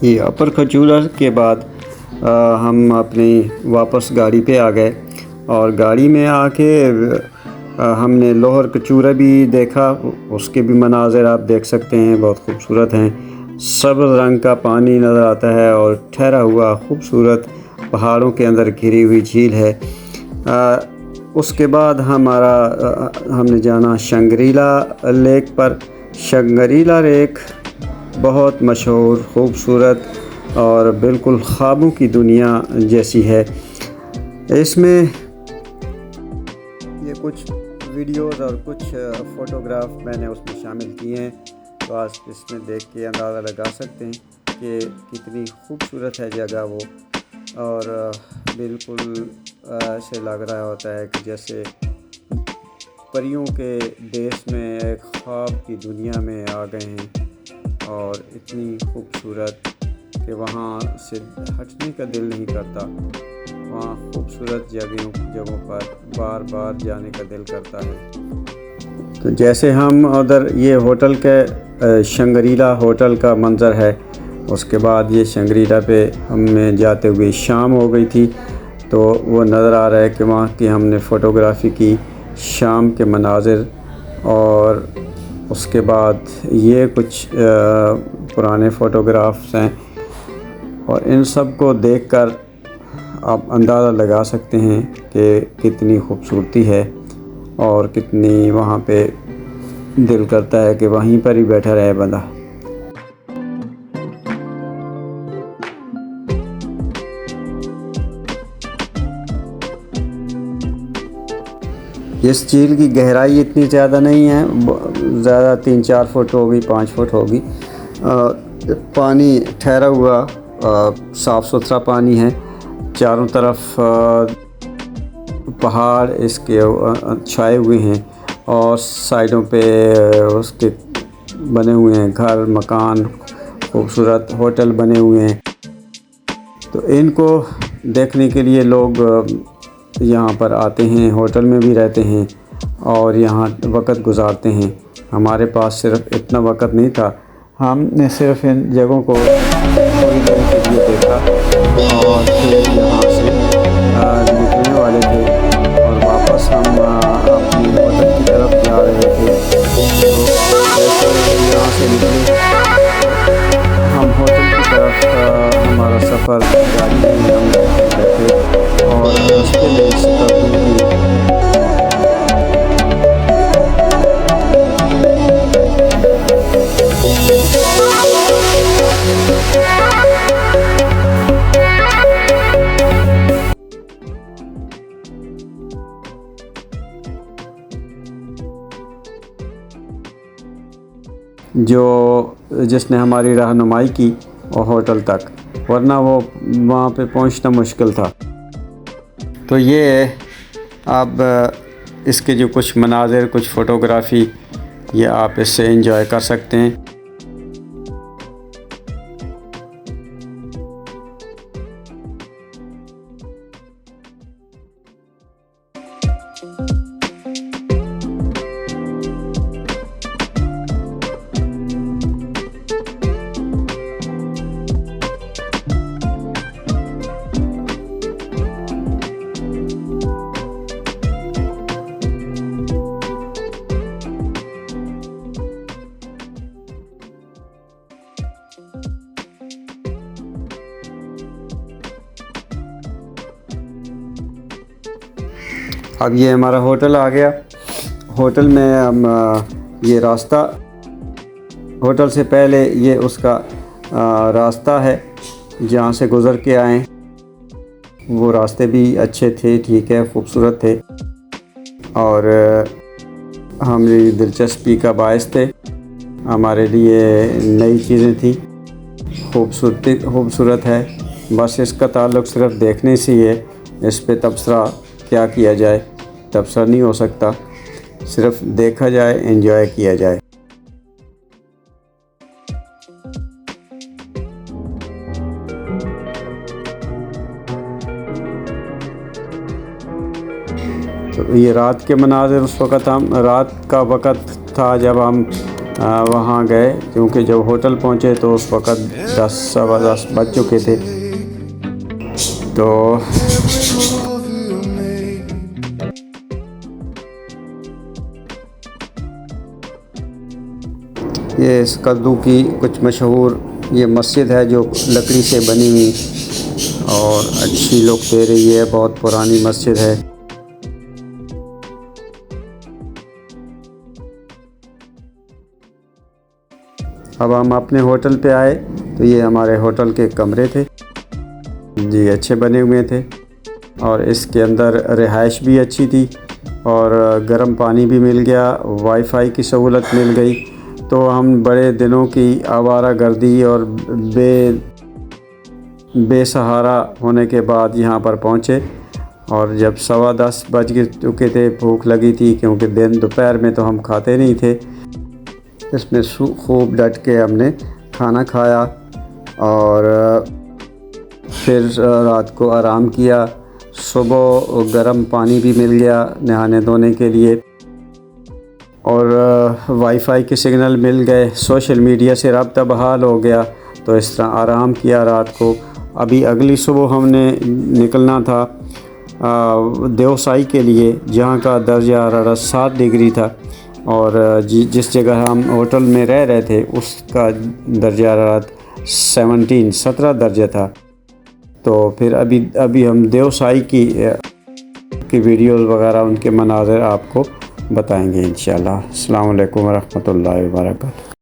ये अपर खजूरा के बाद हम अपनी वापस गाड़ी पे आ गए और गाड़ी में आके हमने लोहर कचूरा भी देखा। उसके भी मनाज़र आप देख सकते हैं, बहुत खूबसूरत हैं। सब्ज़ रंग का पानी नज़र आता है और ठहरा हुआ खूबसूरत पहाड़ों के अंदर घिरी हुई झील है। उसके बाद हमने जाना शंग्रीला लेक पर। शंग्रीला लेक बहुत मशहूर, खूबसूरत और बिल्कुल ख्वाबों की दुनिया जैसी है। इसमें ये कुछ वीडियोस और कुछ फ़ोटोग्राफ मैंने उसमें शामिल किए हैं, तो आज इसमें देख के अंदाज़ा लगा सकते हैं कि कितनी खूबसूरत है जगह वो। और बिल्कुल ऐसे लग रहा होता है कि जैसे परियों के देश में, एक ख्वाब की दुनिया में आ गए हैं। और इतनी खूबसूरत कि वहाँ से हटने का दिल नहीं करता। वहाँ खूबसूरत जगहों पर बार बार जाने का दिल करता है। तो जैसे हम उधर, ये होटल के शंग्रीला होटल का मंज़र है। उसके बाद ये शंग्रीला पे हमें जाते हुए शाम हो गई थी, तो वो नज़र आ रहा है कि वहाँ की हमने फ़ोटोग्राफ़ी की, शाम के मनाज़िर। और उसके बाद ये कुछ पुराने फ़ोटोग्राफ्स हैं, और इन सब को देखकर आप अंदाज़ा लगा सकते हैं कि कितनी खूबसूरती है और कितनी वहाँ पे दिल करता है कि वहीं पर ही बैठा रहे बंदा। इस झील की गहराई इतनी ज़्यादा नहीं है, ज़्यादा 3-4 फुट होगी, 5 फुट होगी। पानी ठहरा हुआ साफ़ सुथरा पानी है। चारों तरफ पहाड़ इसके छाए हुए हैं और साइडों पे उसके बने हुए हैं घर, मकान, खूबसूरत होटल बने हुए हैं। तो इनको देखने के लिए लोग यहाँ पर आते हैं, होटल में भी रहते हैं और यहाँ वक़्त गुजारते हैं। हमारे पास सिर्फ इतना वक़्त नहीं था, हमने सिर्फ इन जगहों को थोड़ी देर के लिए देखा और फिर यहाँ से निकलने वाले थे और वापस हम अपनी होटल की तरफ जा रहे थे। तो यहाँ से निकले हम होटल की तरफ। हमारा सफ़र गाड़ी में हम बैठे और रास्ते में इस जिसने हमारी रहनुमाई की और होटल तक, वरना वो वहाँ पे पहुँचना मुश्किल था। तो ये अब इसके जो कुछ मनाज़िर, कुछ फ़ोटोग्राफ़ी, ये आप इससे एंजॉय कर सकते हैं। अब ये हमारा होटल आ गया। होटल में हम ये रास्ता, होटल से पहले ये उसका रास्ता है जहाँ से गुज़र के आए। वो रास्ते भी अच्छे थे, ठीक है, खूबसूरत थे और हमारी दिलचस्पी का बायस थे। हमारे लिए नई चीज़ें थी, खूबसूरत है। बस इसका ताल्लुक़ सिर्फ देखने से ही है। इस पे तबसरा क्या किया जाए, तबसरा नहीं हो सकता, सिर्फ देखा जाए, एंजॉय किया जाए। तो ये रात के मनाज़िर, उस वक़्त हम, रात का वक़्त था जब हम वहाँ गए, क्योंकि जब होटल पहुँचे तो उस वक़्त 10 सवा 10 बज चुके थे। तो ये इस कद्दू की कुछ मशहूर ये मस्जिद है जो लकड़ी से बनी हुई और अच्छी लुक दे रही है, बहुत पुरानी मस्जिद है। अब हम अपने होटल पे आए तो ये हमारे होटल के कमरे थे जी, अच्छे बने हुए थे और इसके अंदर रिहाइश भी अच्छी थी और गर्म पानी भी मिल गया, वाईफाई की सहूलत मिल गई। तो हम बड़े दिनों की आवारागर्दी और बेसहारा होने के बाद यहाँ पर पहुँचे और जब 10:15 बज चुके थे, भूख लगी थी क्योंकि दोपहर में तो हम खाते नहीं थे। इसमें खूब डट के हमने खाना खाया और फिर रात को आराम किया। सुबह गर्म पानी भी मिल गया नहाने धोने के लिए और वाईफाई के सिग्नल मिल गए, सोशल मीडिया से रब्ता बहाल हो गया। तो इस तरह आराम किया रात को। अभी अगली सुबह हमने निकलना था देवसाई के लिए, जहाँ का दर्जा हरारत 7 डिग्री था और जिस जगह हम होटल में रह रहे थे उसका दर्जा हरारत 17 दर्जा था। तो फिर अभी हम देवसाई की वीडियोस वगैरह, उनके मनाज़र आपको बताएंगे इंशाल्लाह। अस्सलाम वालेकुम व रहमतुल्लाहि व बरकातहू।